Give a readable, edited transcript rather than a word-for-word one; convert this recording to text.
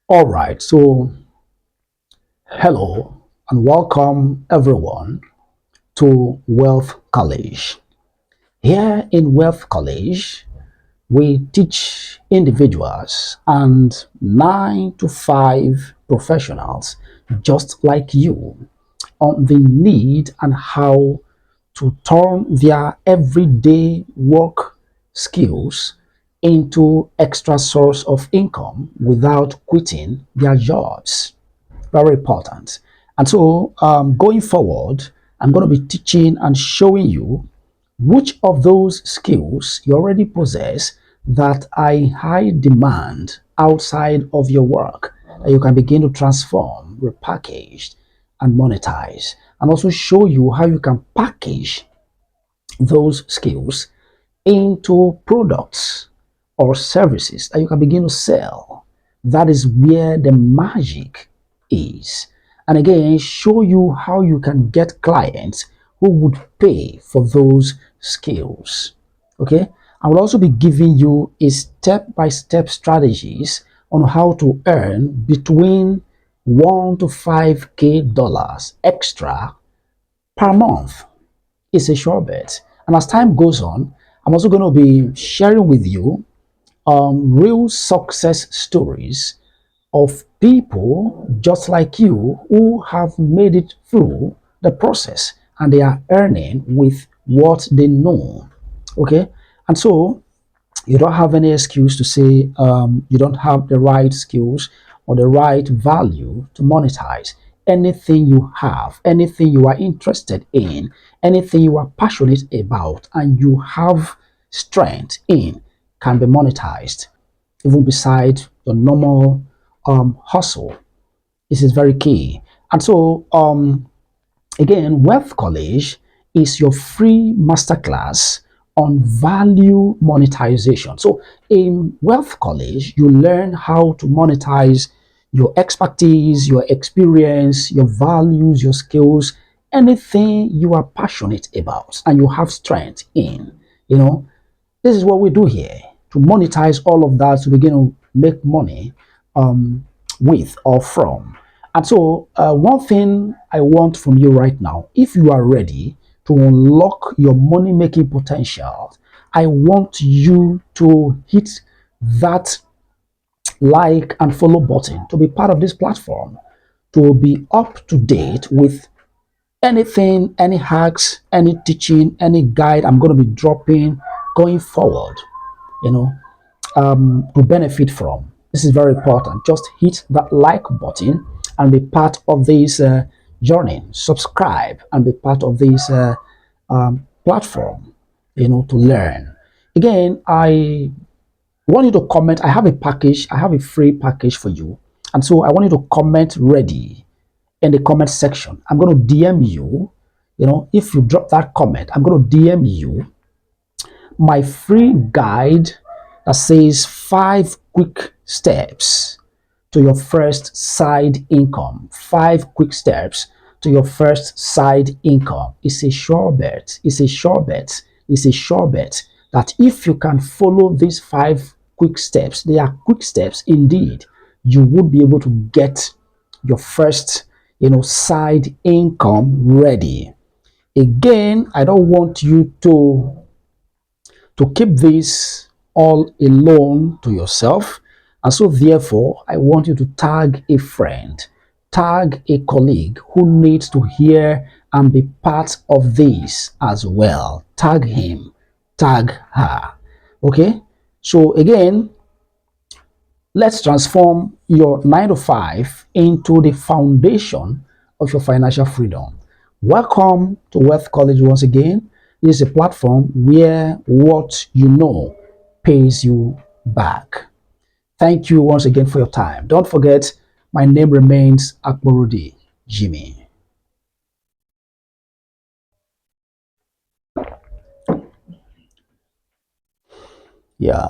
All right, so hello and welcome everyone to Wealth College. Here in Wealth College, we teach individuals and 9 to 5 professionals just like you on the need and how to turn their everyday work skills into extra source of income without quitting their jobs. Very important. And so, going forward, I'm going to be teaching and showing you which of those skills you already possess that are in high demand outside of your work that you can begin to transform, repackage, and monetize. And also show you how you can package those skills into products or services that you can begin to sell. That is where the magic is. And again, show you how you can get clients who would pay for those skills. Okay. I will also be giving you a step-by-step strategies on how to earn between 1 to 5K dollars extra per month. It's a sure bet. And as time goes on, I'm also going to be sharing with you real success stories of people just like you who have made it through the process and they are earning with what they know. Okay. And so you don't have any excuse to say you don't have the right skills or the right value to monetize. Anything you have, anything you are interested in, anything you are passionate about, and you have strength in can be monetized, even beside your normal hustle. This is very key. And so, again, Wealth College is your free masterclass on value monetization. So, in Wealth College, you learn how to monetize your expertise, your experience, your values, your skills, anything you are passionate about and you have strength in. You know, this is what we do here to monetize all of that to begin to make money with or from. And so, one thing I want from you right now, if you are ready to unlock your money making potential, I want you to hit that like and follow button to be part of this platform, to be up to date with anything, any hacks, any teaching, any guide I'm going to be dropping going forward, you know, to benefit from. This is very important. Just hit that like button and be part of this journey. Subscribe and be part of this platform, to learn. Again, I want you to comment. I have a package, I have a free package for you. And so I want you to comment ready in the comment section. I'm going to DM you. If you drop that comment, I'm going to DM you my free guide that says 5 quick steps to your first side income. 5 quick steps to your first side income. It's a sure bet. It's a sure bet. It's a sure bet that if you can follow these 5 quick steps, they are quick steps indeed, you would be able to get your first, side income ready. Again, I don't want you to keep this all alone to yourself. And so, therefore, I want you to tag a friend, tag a colleague who needs to hear and be part of this as well. Tag him, tag her. Okay? So, again, let's transform your 9 to 5 into the foundation of your financial freedom. Welcome to Wealth College once again. This is a platform where what you know pays you back. Thank you once again for your time. Don't forget, my name remains Akborudi Jimmy. Yeah.